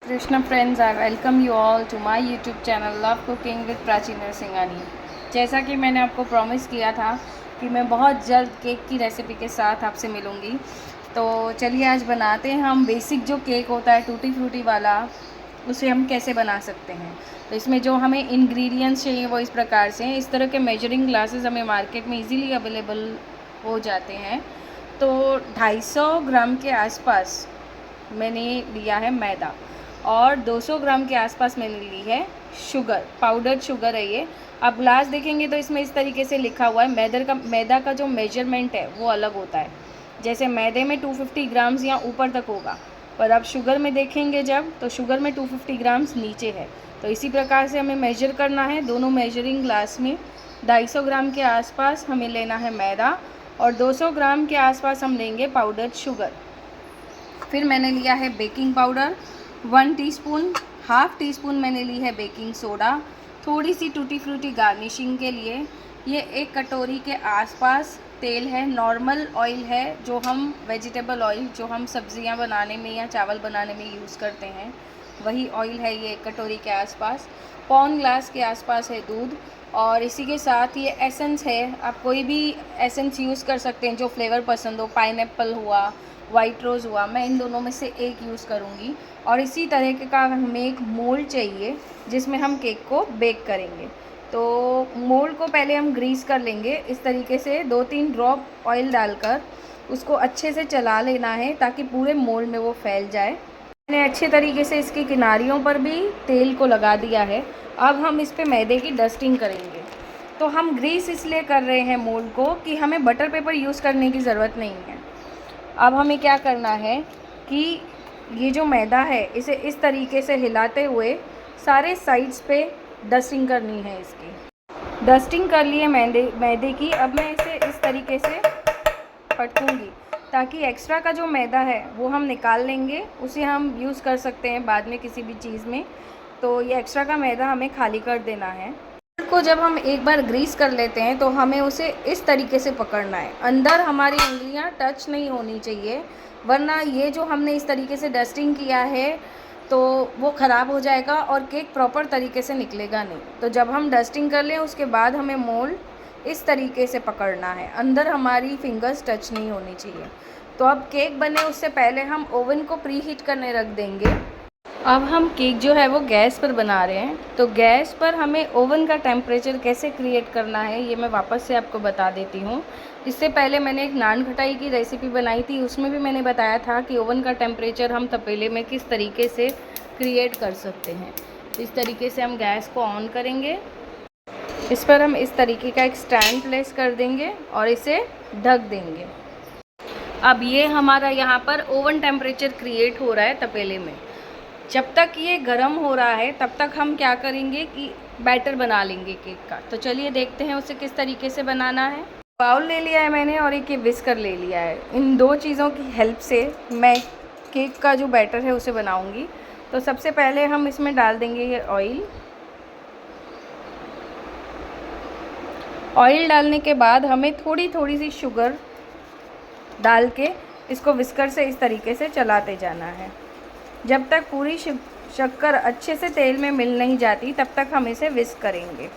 Krishna friends, I welcome you all to my YouTube channel Love Cooking with Prachi Narsinghani. जैसा कि मैंने आपको promise किया था कि मैं बहुत जल्द केक की रेसिपी के साथ आपसे मिलूँगी, तो चलिए आज बनाते हैं हम बेसिक जो केक होता है टूटी फ्रूटी वाला, उसे हम कैसे बना सकते हैं। तो इसमें जो हमें इंग्रेडिएंट्स चाहिए वो इस प्रकार से हैं। इस तरह के मेजरिंग ग्लासेस हमें मार्केट में इजीली अवेलेबल हो जाते हैं। तो 250 ग्राम के आसपास मैंने लिया है मैदा और 200 ग्राम के आसपास मैंने ली है शुगर, पाउडर्ड शुगर है ये। आप ग्लास देखेंगे तो इसमें इस तरीके से लिखा हुआ है। मैदा का जो मेजरमेंट है वो अलग होता है। जैसे मैदे में 250 ग्राम्स या ऊपर तक होगा, पर आप शुगर में देखेंगे जब, तो शुगर में 250 ग्राम्स नीचे है। तो इसी प्रकार से हमें मेजर करना है। दोनों मेजरिंग ग्लास में 250 ग्राम के आसपास हमें लेना है मैदा और 200 ग्राम के आसपास हम लेंगे पाउडर्ड शुगर। फिर मैंने लिया है baking powder 1 teaspoon, half tea spoon मैंने ली है बेकिंग सोडा, थोड़ी सी टूटी फ्रूटी गार्निशिंग के लिए। ये 1 कटोरी के आसपास तेल है, नॉर्मल ऑयल है, जो हम वेजिटेबल ऑयल जो हम सब्जियां बनाने में या चावल बनाने में यूज़ करते हैं, वही ऑयल है ये 1 कटोरी के आसपास। पौन ग्लास के आसपास है दूध और इसी के साथ ये एसेंस है। आप कोई भी एसेंस यूज़ कर सकते हैं जो फ्लेवर पसंद हो, पाइनएप्पल हुआ, वाइट रोज़ हुआ, मैं इन दोनों में से एक यूज़ करूँगी। और इसी तरह का हमें एक मोल्ड चाहिए जिसमें हम केक को बेक करेंगे। तो मोल्ड को पहले हम ग्रीस कर लेंगे इस तरीके से, 2-3 ड्रॉप ऑयल डालकर उसको अच्छे से चला लेना है ताकि पूरे मोल्ड में वो फैल जाए। मैंने अच्छे तरीके से इसकी किनारियों पर भी तेल को लगा दिया है। अब हम इस पे मैदे की डस्टिंग करेंगे। तो हम ग्रीस इसलिए कर रहे हैं मोल्ड को कि हमें बटर पेपर यूज़ करने की ज़रूरत नहीं है। अब हमें क्या करना है कि ये जो मैदा है इसे इस तरीके से हिलाते हुए सारे साइड्स पे डस्टिंग करनी है। इसकी डस्टिंग कर लिए मैदे की। अब मैं इसे इस तरीके से पटकूँगी ताकि एक्स्ट्रा का जो मैदा है वो हम निकाल लेंगे, उसे हम यूज़ कर सकते हैं बाद में किसी भी चीज़ में। तो ये एक्स्ट्रा का मैदा हमें खाली कर देना है। को जब हम एक बार ग्रीस कर लेते हैं तो हमें उसे इस तरीके से पकड़ना है, अंदर हमारी उंगलियां टच नहीं होनी चाहिए, वरना ये जो हमने इस तरीके से डस्टिंग किया है तो वो ख़राब हो जाएगा और केक प्रॉपर तरीके से निकलेगा नहीं। तो जब हम डस्टिंग कर लें उसके बाद हमें मोल्ड इस तरीके से पकड़ना है, अंदर हमारी फिंगर्स टच नहीं होनी चाहिए। तो अब केक बने उससे पहले हम ओवन को प्री हीट करने रख देंगे। अब हम केक जो है वो गैस पर बना रहे हैं, तो गैस पर हमें ओवन का टेम्परेचर कैसे क्रिएट करना है ये मैं वापस से आपको बता देती हूँ। इससे पहले मैंने एक नान खटाई की रेसिपी बनाई थी, उसमें भी मैंने बताया था कि ओवन का टेम्परेचर हम तपेले में किस तरीके से क्रिएट कर सकते हैं। इस तरीके से हम गैस को ऑन करेंगे, इस पर हम इस तरीके का एक स्टैंड प्लेस कर देंगे और इसे ढक देंगे। अब ये हमारा यहाँ पर ओवन टेम्परेचर क्रिएट हो रहा है तपेले में। जब तक ये गर्म हो रहा है तब तक हम क्या करेंगे कि बैटर बना लेंगे केक का। तो चलिए देखते हैं उसे किस तरीके से बनाना है। बाउल ले लिया है मैंने और एक ये विस्कर ले लिया है। इन दो चीज़ों की हेल्प से मैं केक का जो बैटर है उसे बनाऊंगी। तो सबसे पहले हम इसमें डाल देंगे ये ऑयल। ऑयल डालने के बाद हमें थोड़ी थोड़ी सी शुगर डाल के इसको विस्कर से इस तरीके से चलाते जाना है। जब तक पूरी शक्कर अच्छे से तेल में मिल नहीं जाती तब तक हम इसे विस्क करेंगे।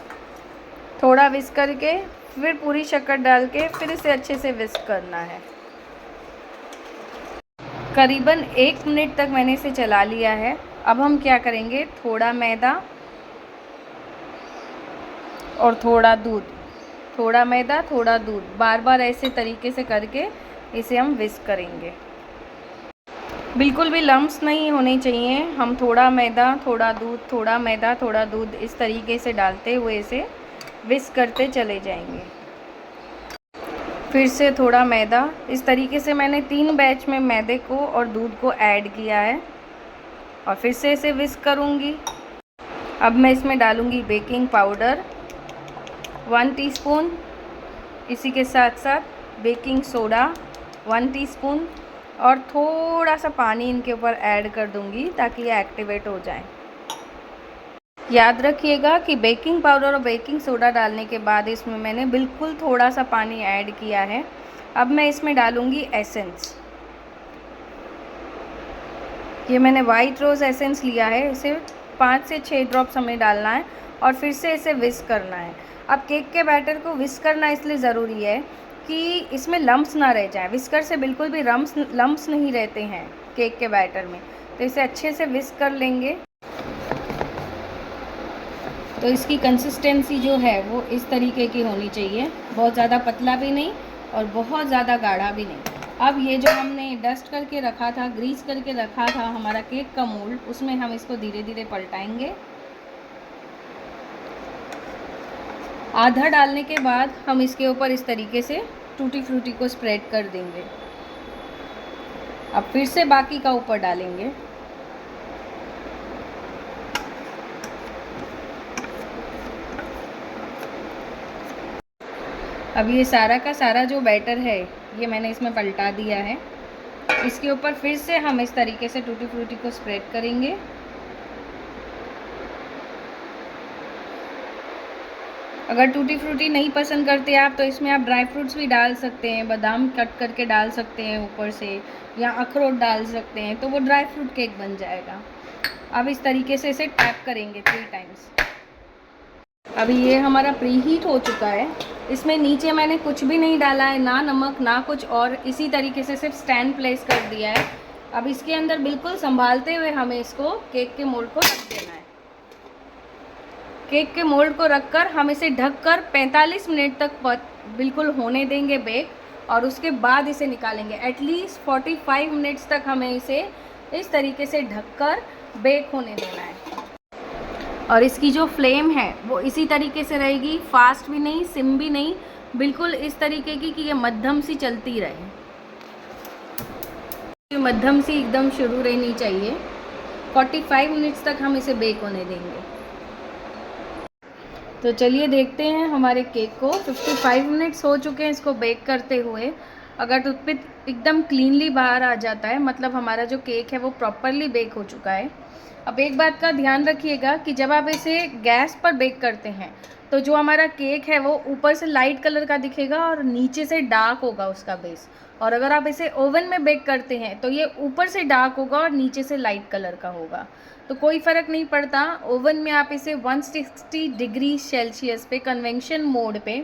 थोड़ा विस्क करके फिर पूरी शक्कर डाल के फिर इसे अच्छे से विस्क करना है। करीबन 1 मिनट तक मैंने इसे चला लिया है। अब हम क्या करेंगे, थोड़ा मैदा और थोड़ा दूध, थोड़ा मैदा थोड़ा दूध, बार बार ऐसे तरीके से करके इसे हम विस्क करेंगे। बिल्कुल भी लम्प्स नहीं होने चाहिए। हम थोड़ा मैदा थोड़ा दूध, थोड़ा मैदा थोड़ा दूध इस तरीके से डालते हुए इसे विस्क करते चले जाएंगे। फिर से थोड़ा मैदा, इस तरीके से मैंने 3 बैच में मैदे को और दूध को ऐड किया है और फिर से इसे विस्क करूँगी। अब मैं इसमें डालूँगी बेकिंग पाउडर 1 टीस्पून, इसी के साथ साथ बेकिंग सोडा 1 टीस्पून और थोड़ा सा पानी इनके ऊपर ऐड कर दूंगी ताकि ये एक्टिवेट हो जाए। याद रखिएगा कि बेकिंग पाउडर और बेकिंग सोडा डालने के बाद इसमें मैंने बिल्कुल थोड़ा सा पानी ऐड किया है। अब मैं इसमें डालूंगी एसेंस। ये मैंने वाइट रोज़ एसेंस लिया है, इसे 5 से 6 ड्रॉप्स हमें डालना है और फिर से इसे विस्क करना है। अब केक के बैटर को विस्क करना इसलिए ज़रूरी है कि इसमें लम्प्स ना रह जाए। विस्कर से बिल्कुल भी लम्प्स नहीं रहते हैं केक के बैटर में, तो इसे अच्छे से विस्क कर लेंगे। तो इसकी कंसिस्टेंसी जो है वो इस तरीके की होनी चाहिए, बहुत ज़्यादा पतला भी नहीं और बहुत ज़्यादा गाढ़ा भी नहीं। अब ये जो हमने डस्ट करके रखा था, ग्रीस करके रखा था हमारा केक का मोल्ड, उसमें हम इसको धीरे धीरे पलटाएंगे। आधा डालने के बाद हम इसके ऊपर इस तरीके से टूटी फ्रूटी को स्प्रेड कर देंगे। अब फिर से बाकी का ऊपर डालेंगे। अब ये सारा का सारा जो बैटर है ये मैंने इसमें पलटा दिया है। इसके ऊपर फिर से हम इस तरीके से टूटी फ्रूटी को स्प्रेड करेंगे। अगर टूटी फ्रूटी नहीं पसंद करते आप तो इसमें आप ड्राई फ्रूट्स भी डाल सकते हैं, बादाम कट करके डाल सकते हैं ऊपर से, या अखरोट डाल सकते हैं, तो वो ड्राई फ्रूट केक बन जाएगा। अब इस तरीके से इसे टैप करेंगे 3 टाइम्स। अभी ये हमारा प्री हीट हो चुका है। इसमें नीचे मैंने कुछ भी नहीं डाला है, ना नमक ना कुछ, और इसी तरीके से सिर्फ स्टैंड प्लेस कर दिया है। अब इसके अंदर बिल्कुल संभालते हुए हमें इसको केक के मोल्ड को रख देना है। केक के मोल्ड को रखकर हम इसे ढककर 45 मिनट तक बिल्कुल होने देंगे बेक, और उसके बाद इसे निकालेंगे। एटलीस्ट 45 मिनट्स तक हमें इसे इस तरीके से ढककर बेक होने देना है। और इसकी जो फ्लेम है वो इसी तरीके से रहेगी, फास्ट भी नहीं, सिम भी नहीं, बिल्कुल इस तरीके की कि ये मध्यम सी चलती रहे। मध्यम सी एकदम शुरू रहनी चाहिए। 45 मिनट्स तक हम इसे बेक होने देंगे। तो चलिए देखते हैं हमारे केक को। 55 मिनट्स हो चुके हैं इसको बेक करते हुए। अगर टूथपिक एकदम क्लीनली बाहर आ जाता है, मतलब हमारा जो केक है वो प्रॉपरली बेक हो चुका है। अब एक बात का ध्यान रखिएगा कि जब आप इसे गैस पर बेक करते हैं तो जो हमारा केक है वो ऊपर से लाइट कलर का दिखेगा और नीचे से डार्क होगा उसका बेस। और अगर आप इसे ओवन में बेक करते हैं तो ये ऊपर से डार्क होगा और नीचे से लाइट कलर का होगा। तो कोई फ़र्क नहीं पड़ता। ओवन में आप इसे 160 डिग्री सेल्सियस पे कन्वेंशन मोड पे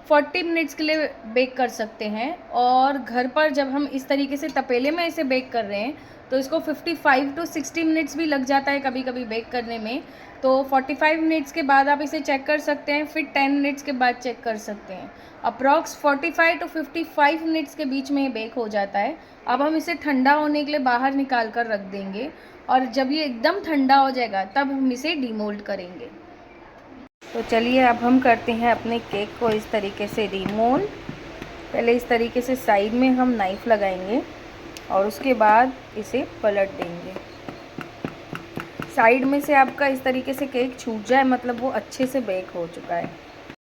40 मिनट्स के लिए बेक कर सकते हैं। और घर पर जब हम इस तरीके से तपेले में इसे बेक कर रहे हैं तो इसको 55 टू 60 मिनट्स भी लग जाता है कभी कभी बेक करने में। तो 45 मिनट्स के बाद आप इसे चेक कर सकते हैं, फिर 10 मिनट्स के बाद चेक कर सकते हैं। अप्रॉक्स 45 टू 55 मिनट्स के बीच में ये बेक हो जाता है। अब हम इसे ठंडा होने के लिए बाहर निकाल कर रख देंगे, और जब ये एकदम ठंडा हो जाएगा तब हम इसे डीमोल्ड करेंगे। तो चलिए अब हम करते हैं अपने केक को इस तरीके से डीमोल्ड। पहले इस तरीके से साइड में हम नाइफ़ लगाएंगे और उसके बाद इसे पलट देंगे। साइड में से आपका इस तरीके से केक छूट जाए, मतलब वो अच्छे से बेक हो चुका है।